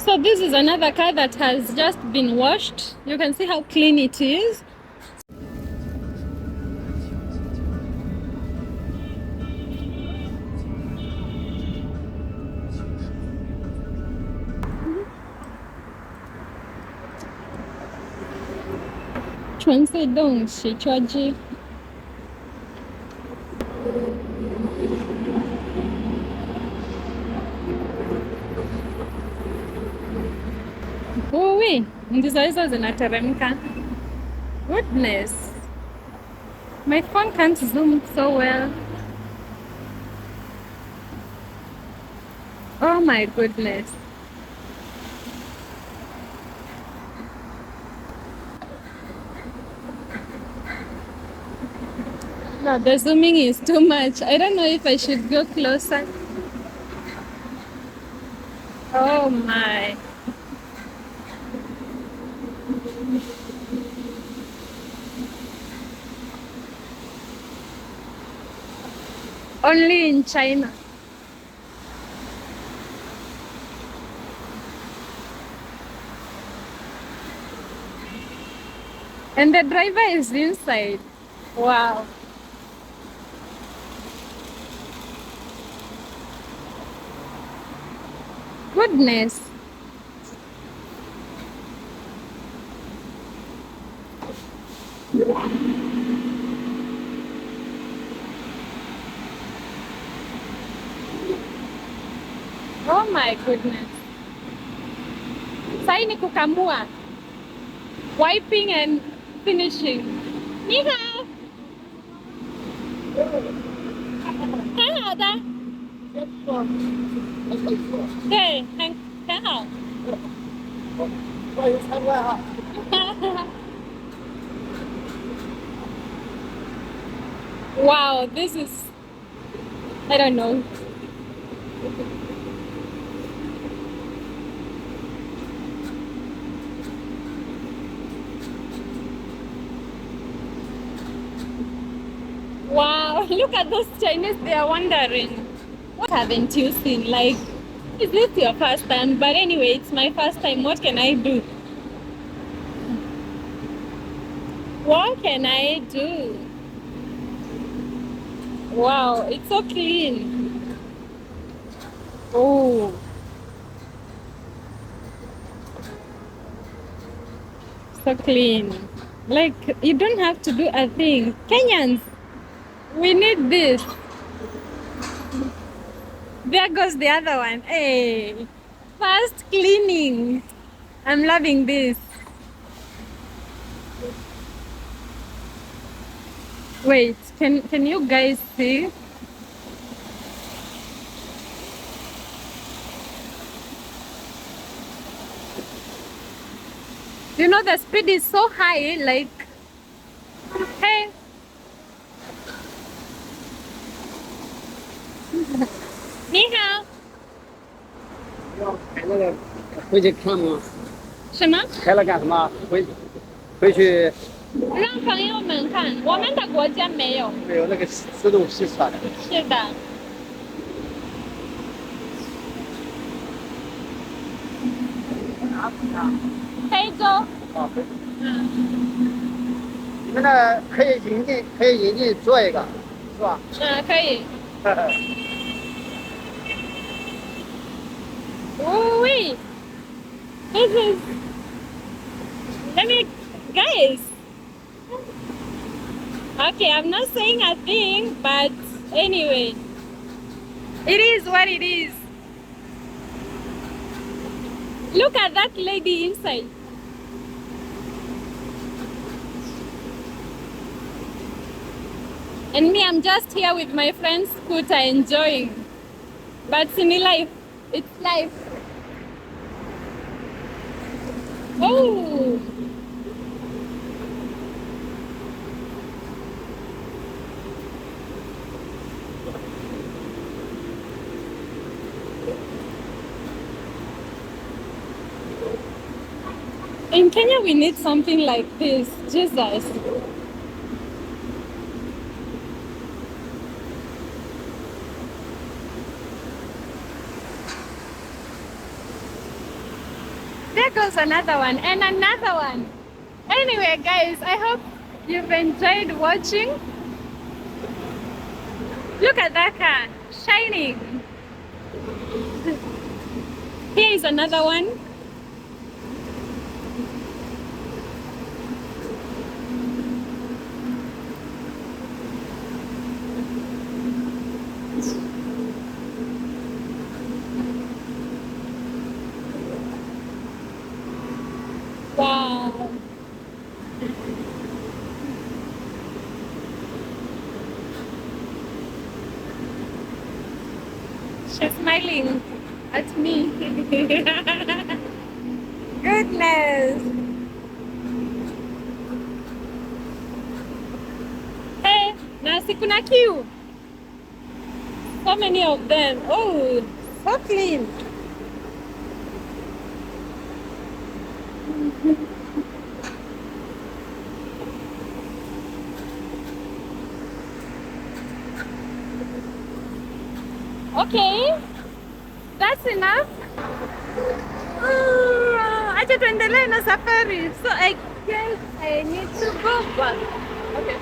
So this is another car that has just been washed. You can see how clean it is. Uwi, ndizo hizo zinateremka. Goodness. My phone can't zoom so well. Oh my goodness. No, the zooming is too much. I don't know if I should go closer. Oh my. Only in China. And the driver is inside. Wow. Goodness. Oh my goodness. Sai ni kukamua. Wiping and finishing. Ni hao. 很好的。对，很好。欢迎参观啊。Wow, this is, I don't know. Wow, look at those Chinese, they are wondering, what haven't you seen? Like, is this your first time? But anyway, it's my first time. What can I do? What can I do? Wow, it's so clean. Oh. So clean. Like, you don't have to do a thing. Kenyans, we need this. There goes the other one. Hey, fast cleaning. I'm loving this. Wait, can you guys see? You know the speed is so high, like, hey. 你好。开那个回去看吗？什么？开了干什么？回去让朋友们看，我们的国家没有。没有那个自动洗车的。是的。非洲。啊，嗯。你们那可以引进做一个，是吧？嗯，可以。Oh wait, this is. Let me, guys. Okay, I'm not saying a thing, but anyway, it is what it is. Look at that lady inside. And me, I'm just here with my friend Scooter enjoying. But in life, it's life. Oh! In Kenya, we need something like this. Jesus. There goes another one and another one. Anyway, guys, I hope you've enjoyed watching. Look at that car, shining. Here is another one. Wow. She's smiling at me. Goodness. Hey, nasi kuna queue. So many of them. Oh, so clean. Okay, that's enough. Acha tuendelee na safari. So I guess I need to go back. Okay.